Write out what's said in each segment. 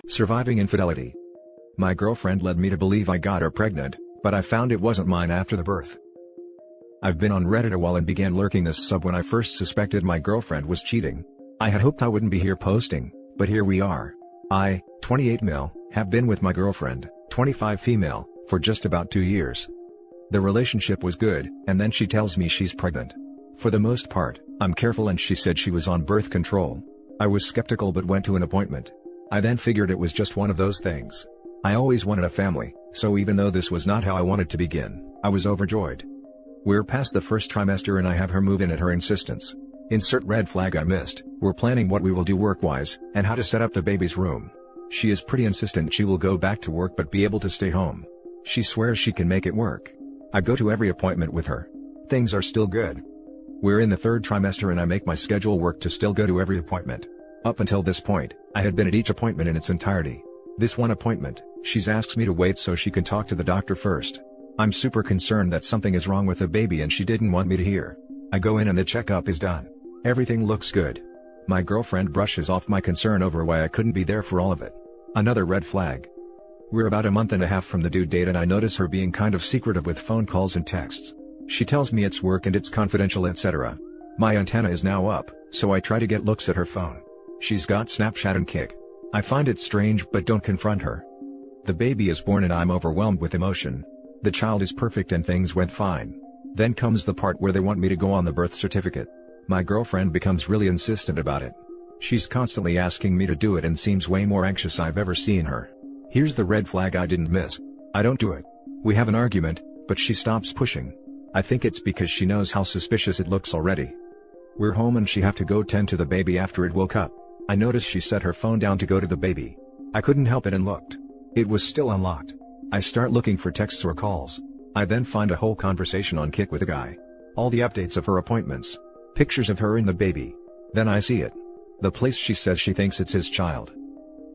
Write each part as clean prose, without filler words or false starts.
Surviving infidelity. My girlfriend led me to believe I got her pregnant, but I found it wasn't mine after the birth. I've been on Reddit a while and began lurking this sub when I first suspected my girlfriend was cheating. I had hoped I wouldn't be here posting, but here we are. I, 28 male, have been with my girlfriend, 25 female, for just about 2 years. The relationship was good, and then she tells me she's pregnant. For the most part, I'm careful and she said she was on birth control. I was skeptical but went to an appointment. I then figured it was just one of those things. I always wanted a family, so even though this was not how I wanted to begin, I was overjoyed. We're past the first trimester and I have her move in at her insistence. Insert red flag I missed. We're planning what we will do work-wise, and how to set up the baby's room. She is pretty insistent she will go back to work but be able to stay home. She swears she can make it work. I go to every appointment with her. Things are still good. We're in the third trimester and I make my schedule work to still go to every appointment. Up until this point, I had been at each appointment in its entirety. This one appointment, she's asked me to wait so she can talk to the doctor first. I'm super concerned that something is wrong with the baby and she didn't want me to hear. I go in and the checkup is done. Everything looks good. My girlfriend brushes off my concern over why I couldn't be there for all of it. Another red flag. We're about a month and a half from the due date and I notice her being kind of secretive with phone calls and texts. She tells me it's work and it's confidential, etc. My antenna is now up, so I try to get looks at her phone. She's got Snapchat and Kik. I find it strange but don't confront her. The baby is born and I'm overwhelmed with emotion. The child is perfect and things went fine. Then comes the part where they want me to go on the birth certificate. My girlfriend becomes really insistent about it. She's constantly asking me to do it and seems way more anxious I've ever seen her. Here's the red flag I didn't miss. I don't do it. We have an argument, but she stops pushing. I think it's because she knows how suspicious it looks already. We're home and she have to go tend to the baby after it woke up. I noticed she set her phone down to go to the baby. I couldn't help it and looked. It was still unlocked. I start looking for texts or calls. I then find a whole conversation on Kik with a guy. All the updates of her appointments. Pictures of her and the baby. Then I see it. The place she says she thinks it's his child.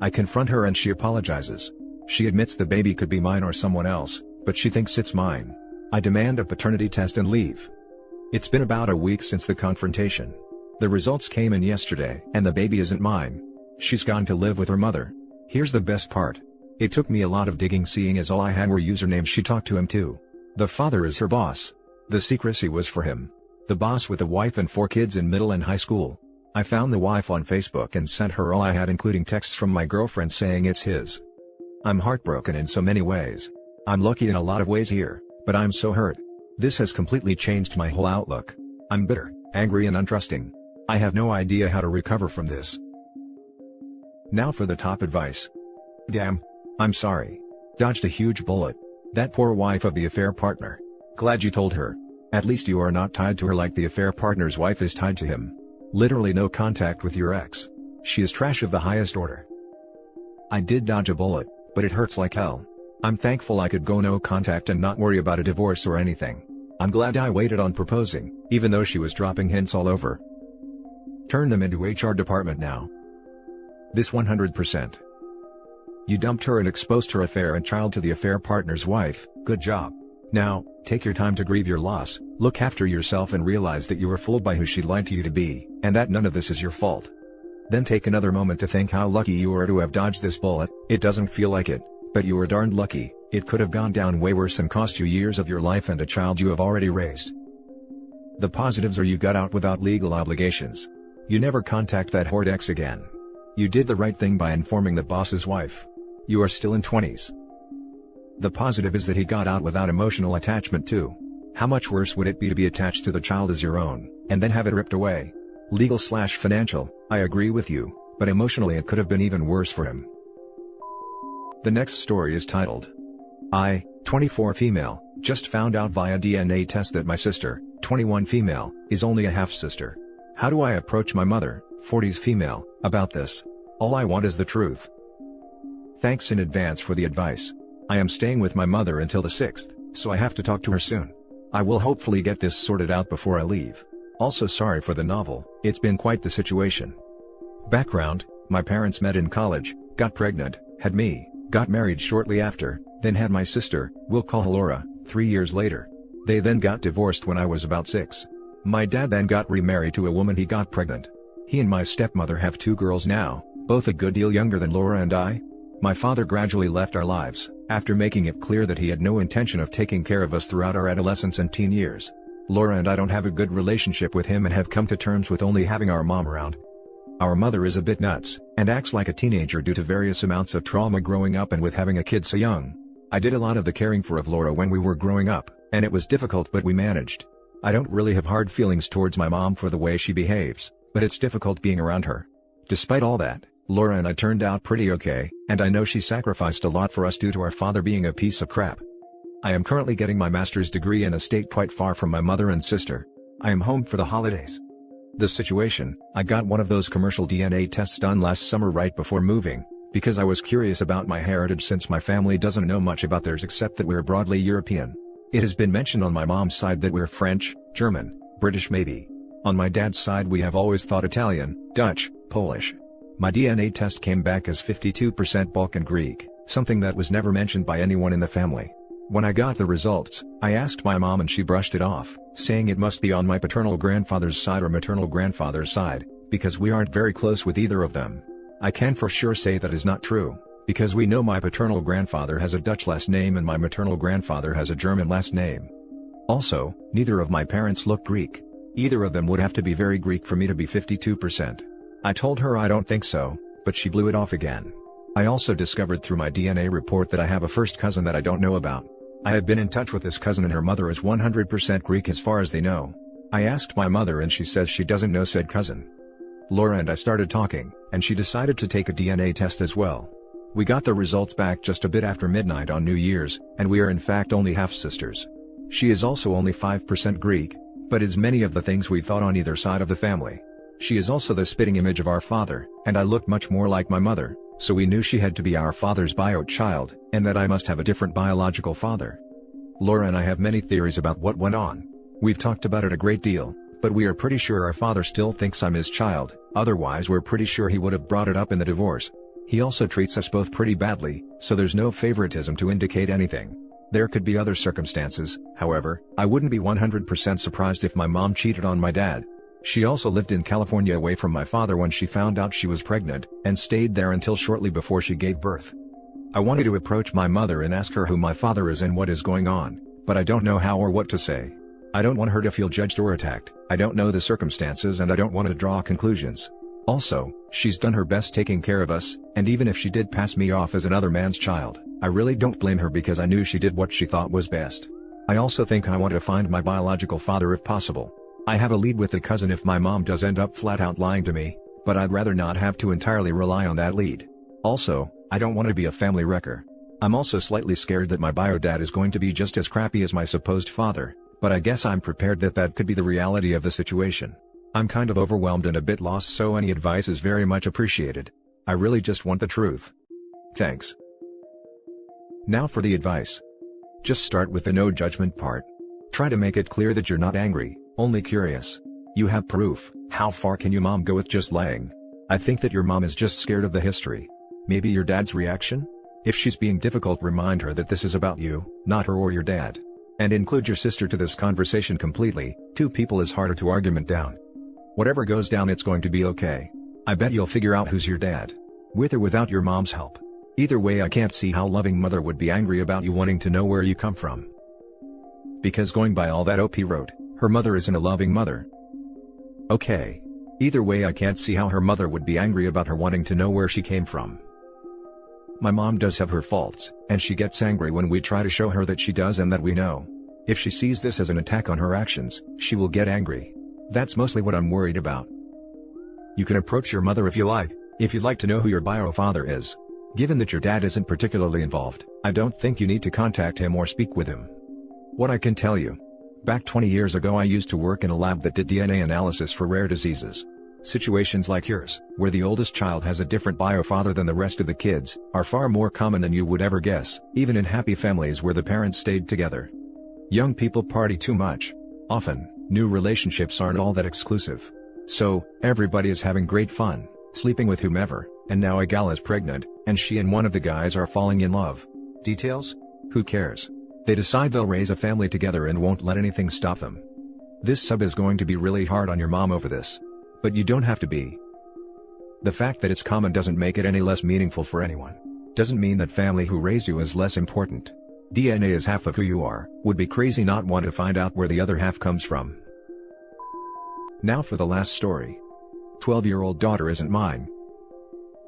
I confront her and she apologizes. She admits the baby could be mine or someone else, but she thinks it's mine. I demand a paternity test and leave. It's been about a week since the confrontation. The results came in yesterday and the baby isn't mine. She's gone to live with her mother. Here's the best part. It took me a lot of digging seeing as all I had were usernames she talked to him to. The father is her boss. The secrecy was for him. The boss with a wife and 4 kids in middle and high school. I found the wife on Facebook and sent her all I had including texts from my girlfriend saying it's his. I'm heartbroken in so many ways. I'm lucky in a lot of ways here, but I'm so hurt. This has completely changed my whole outlook. I'm bitter, angry and untrusting. I have no idea how to recover from this. Now for the top advice. Damn. I'm sorry. Dodged a huge bullet. That poor wife of the affair partner. Glad you told her. At least you are not tied to her like the affair partner's wife is tied to him. Literally no contact with your ex. She is trash of the highest order. I did dodge a bullet, but it hurts like hell. I'm thankful I could go no contact and not worry about a divorce or anything. I'm glad I waited on proposing, even though she was dropping hints all over. Turn them into HR department now. This 100%. You dumped her and exposed her affair and child to the affair partner's wife, good job. Now, take your time to grieve your loss, look after yourself and realize that you were fooled by who she lied to you to be, and that none of this is your fault. Then take another moment to think how lucky you are to have dodged this bullet. It doesn't feel like it, but you were darned lucky. It could have gone down way worse and cost you years of your life and a child you have already raised. The positives are you got out without legal obligations. You never contact that horrid ex again. You did the right thing by informing the boss's wife. You are still in 20s. The positive is that he got out without emotional attachment too. How much worse would it be to be attached to the child as your own, and then have it ripped away? Legal/financial, I agree with you, but emotionally it could have been even worse for him. The next story is titled, I, 24 female, just found out via DNA test that my sister, 21 female, is only a half-sister. How do I approach my mother, 40s female, about this? All I want is the truth. Thanks in advance for the advice. I am staying with my mother until the 6th, so I have to talk to her soon. I will hopefully get this sorted out before I leave. Also sorry for the novel, it's been quite the situation. Background, my parents met in college, got pregnant, had me, got married shortly after, then had my sister, we'll call her Laura, 3 years later. They then got divorced when I was about 6. My dad then got remarried to a woman he got pregnant. He and my stepmother have 2 girls now, both a good deal younger than Laura and I. My father gradually left our lives, after making it clear that he had no intention of taking care of us throughout our adolescence and teen years. Laura and I don't have a good relationship with him and have come to terms with only having our mom around. Our mother is a bit nuts, and acts like a teenager due to various amounts of trauma growing up and with having a kid so young. I did a lot of the caring for of Laura when we were growing up, and it was difficult but we managed. I don't really have hard feelings towards my mom for the way she behaves, but it's difficult being around her. Despite all that, Laura and I turned out pretty okay, and I know she sacrificed a lot for us due to our father being a piece of crap. I am currently getting my master's degree in a state quite far from my mother and sister. I am home for the holidays. The situation, I got one of those commercial DNA tests done last summer right before moving, because I was curious about my heritage since my family doesn't know much about theirs except that we're broadly European. It has been mentioned on my mom's side that we're French, German, British maybe. On my dad's side we have always thought Italian, Dutch, Polish. My DNA test came back as 52% Balkan Greek, something that was never mentioned by anyone in the family. When I got the results, I asked my mom and she brushed it off, saying it must be on my paternal grandfather's side or maternal grandfather's side, because we aren't very close with either of them. I can for sure say that is not true, because we know my paternal grandfather has a Dutch last name and my maternal grandfather has a German last name. Also, neither of my parents look Greek. Either of them would have to be very Greek for me to be 52%. I told her I don't think so, but she blew it off again. I also discovered through my DNA report that I have a first cousin that I don't know about. I have been in touch with this cousin and her mother is 100% Greek as far as they know. I asked my mother and she says she doesn't know said cousin. Laura and I started talking, and she decided to take a DNA test as well. We got the results back just a bit after midnight on New Year's, and we are in fact only half-sisters. She is also only 5% Greek, but is many of the things we thought on either side of the family. She is also the spitting image of our father, and I look much more like my mother, so we knew she had to be our father's bio child, and that I must have a different biological father. Laura and I have many theories about what went on. We've talked about it a great deal, but we are pretty sure our father still thinks I'm his child, otherwise we're pretty sure he would have brought it up in the divorce. He also treats us both pretty badly, so there's no favoritism to indicate anything. There could be other circumstances, however, I wouldn't be 100% surprised if my mom cheated on my dad. She also lived in California away from my father when she found out she was pregnant, and stayed there until shortly before she gave birth. I wanted to approach my mother and ask her who my father is and what is going on, but I don't know how or what to say. I don't want her to feel judged or attacked, I don't know the circumstances and I don't want to draw conclusions. Also, she's done her best taking care of us, and even if she did pass me off as another man's child, I really don't blame her because I knew she did what she thought was best. I also think I want to find my biological father if possible. I have a lead with the cousin if my mom does end up flat out lying to me, but I'd rather not have to entirely rely on that lead. Also, I don't want to be a family wrecker. I'm also slightly scared that my bio dad is going to be just as crappy as my supposed father, but I guess I'm prepared that that could be the reality of the situation. I'm kind of overwhelmed and a bit lost, so any advice is very much appreciated. I really just want the truth. Thanks. Now for the advice. Just start with the no judgment part. Try to make it clear that you're not angry, only curious. You have proof. How far can your mom go with just lying? I think that your mom is just scared of the history. Maybe your dad's reaction? If she's being difficult, remind her that this is about you, not her or your dad. And include your sister to this conversation completely. Two people is harder to argument down. Whatever goes down, it's going to be okay. I bet you'll figure out who's your dad. With or without your mom's help. Either way, I can't see how loving mother would be angry about you wanting to know where you come from. Because going by all that OP wrote, her mother isn't a loving mother. Okay. Either way, I can't see how her mother would be angry about her wanting to know where she came from. My mom does have her faults, and she gets angry when we try to show her that she does and that we know. If she sees this as an attack on her actions, she will get angry. That's mostly what I'm worried about. You can approach your mother if you'd like to know who your bio father is. Given that your dad isn't particularly involved, I don't think you need to contact him or speak with him. What I can tell you. Back 20 years ago I used to work in a lab that did DNA analysis for rare diseases. Situations like yours, where the oldest child has a different bio father than the rest of the kids, are far more common than you would ever guess, even in happy families where the parents stayed together. Young people party too much. Often, new relationships aren't all that exclusive. So, everybody is having great fun, sleeping with whomever, and now a gal is pregnant, and she and one of the guys are falling in love. Details? Who cares? They decide they'll raise a family together and won't let anything stop them. This sub is going to be really hard on your mom over this. But you don't have to be. The fact that it's common doesn't make it any less meaningful for anyone. Doesn't mean that family who raised you is less important. DNA is half of who you are. Would be crazy not want to find out where the other half comes from. Now for the last story. 12-year-old daughter isn't mine.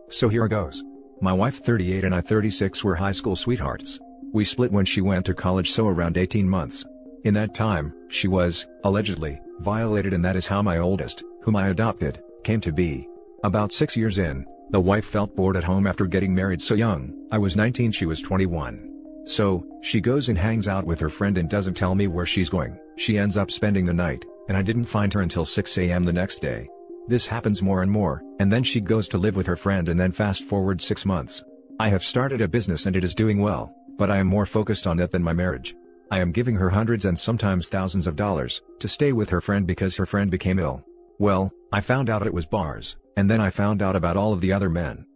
So here goes. My wife 38 and I 36 were high school sweethearts. We split when she went to college, so around 18 months. In that time, she was, allegedly, violated, and that is how my oldest, whom I adopted, came to be. About 6 years in, the wife felt bored at home after getting married so young. I was 19, she was 21. So, she goes and hangs out with her friend and doesn't tell me where she's going. She ends up spending the night, and I didn't find her until 6 a.m. the next day. This happens more and more, and then she goes to live with her friend, and then fast forward 6 months. I have started a business and it is doing well, but I am more focused on that than my marriage. I am giving her hundreds and sometimes thousands of dollars to stay with her friend because her friend became ill. Well, I found out it was bars, and then I found out about all of the other men.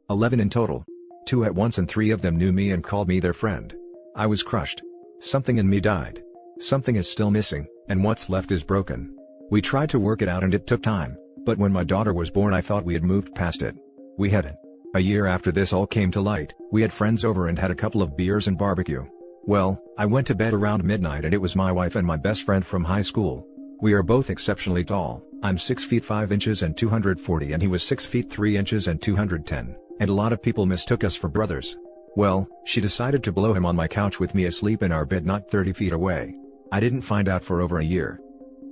11 in total. 2 at once, and 3 of them knew me and called me their friend. I was crushed. Something in me died. Something is still missing, and what's left is broken. We tried to work it out and it took time, but when my daughter was born I thought we had moved past it. We hadn't. A year after this all came to light, we had friends over and had a couple of beers and barbecue. Well, I went to bed around midnight and it was my wife and my best friend from high school. We are both exceptionally tall. I'm 6 feet 5 inches and 240 and he was 6 feet 3 inches and 210, and a lot of people mistook us for brothers. Well, she decided to blow him on my couch with me asleep in our bed not 30 feet away. I didn't find out for over a year.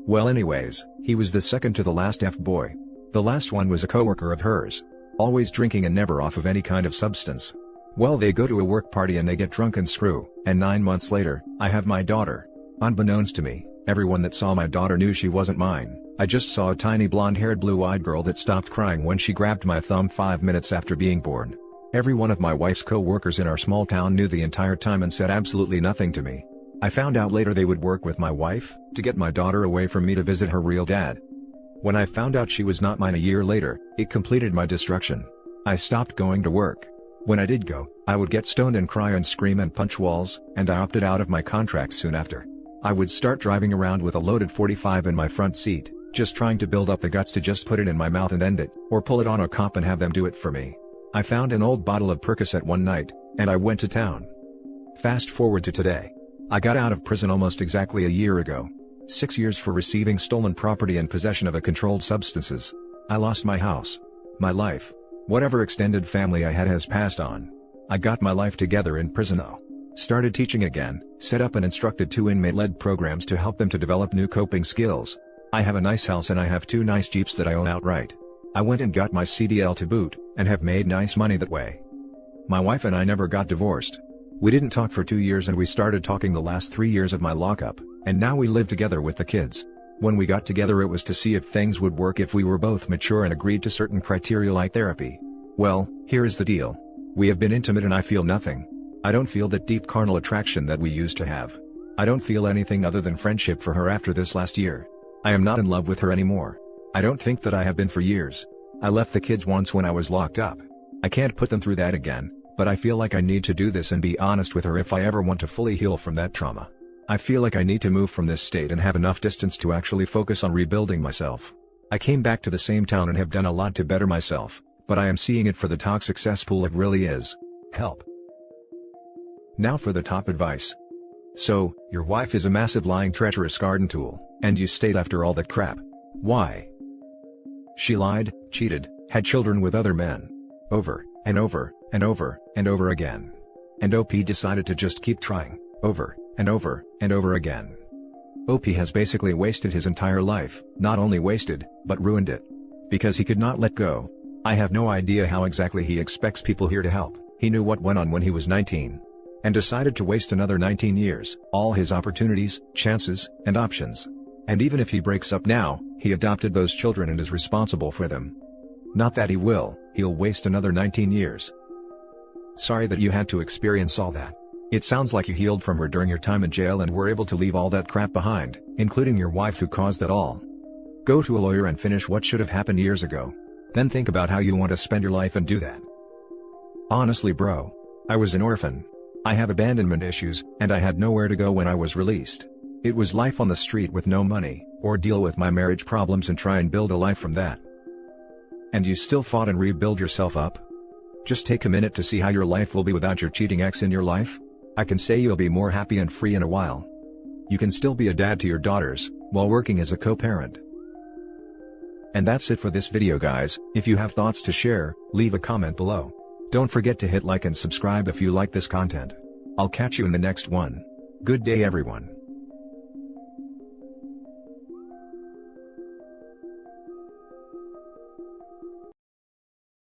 Well, anyways, he was the second to the last F-boy. The last one was a coworker of hers. Always drinking and never off of any kind of substance. Well, they go to a work party and they get drunk and screw, and 9 months later, I have my daughter. Unbeknownst to me, everyone that saw my daughter knew she wasn't mine. I just saw a tiny blonde-haired blue-eyed girl that stopped crying when she grabbed my thumb 5 minutes after being born. Every one of my wife's co-workers in our small town knew the entire time and said absolutely nothing to me. I found out later they would work with my wife to get my daughter away from me to visit her real dad. When I found out she was not mine a year later, it completed my destruction. I stopped going to work. When I did go, I would get stoned and cry and scream and punch walls, and I opted out of my contract soon after. I would start driving around with a loaded .45 in my front seat, just trying to build up the guts to just put it in my mouth and end it, or pull it on a cop and have them do it for me. I found an old bottle of Percocet one night, and I went to town. Fast forward to today. I got out of prison almost exactly a year ago. 6 years for receiving stolen property and possession of controlled substances. I lost my house. My life. Whatever extended family I had has passed on. I got my life together in prison though. Started teaching again, set up and instructed 2 inmate-led programs to help them to develop new coping skills. I have a nice house and I have 2 nice Jeeps that I own outright. I went and got my CDL to boot, and have made nice money that way. My wife and I never got divorced. We didn't talk for 2 years and we started talking the last 3 years of my lockup, and now we live together with the kids. When we got together it was to see if things would work if we were both mature and agreed to certain criteria like therapy. Well, here is the deal. We have been intimate and I feel nothing. I don't feel that deep carnal attraction that we used to have. I don't feel anything other than friendship for her after this last year. I am not in love with her anymore. I don't think that I have been for years. I left the kids once when I was locked up. I can't put them through that again, but I feel like I need to do this and be honest with her if I ever want to fully heal from that trauma. I feel like I need to move from this state and have enough distance to actually focus on rebuilding myself. I came back to the same town and have done a lot to better myself, but I am seeing it for the toxic cesspool it really is. Help. Now for the top advice. So, your wife is a massive lying treacherous garden tool, and you stayed after all that crap. Why? She lied, cheated, had children with other men. Over, and over, and over, and over again. And OP decided to just keep trying, over, and over, and over again. OP has basically wasted his entire life, not only wasted, but ruined it. Because he could not let go. I have no idea how exactly he expects people here to help. He knew what went on when he was 19. And decided to waste another 19 years, all his opportunities, chances, and options. And even if he breaks up now, he adopted those children and is responsible for them. Not that he'll waste another 19 years. Sorry that you had to experience all that. It sounds like you healed from her during your time in jail and were able to leave all that crap behind, including your wife who caused it all. Go to a lawyer and finish what should have happened years ago. Then think about how you want to spend your life and do that. Honestly bro. I was an orphan. I have abandonment issues, and I had nowhere to go when I was released. It was life on the street with no money, or deal with my marriage problems and try and build a life from that. And you still fought and rebuild yourself up? Just take a minute to see how your life will be without your cheating ex in your life. I can say you'll be more happy and free in a while. You can still be a dad to your daughters, while working as a co-parent. And that's it for this video guys. If you have thoughts to share, leave a comment below. Don't forget to hit like and subscribe if you like this content. I'll catch you in the next one. Good day everyone.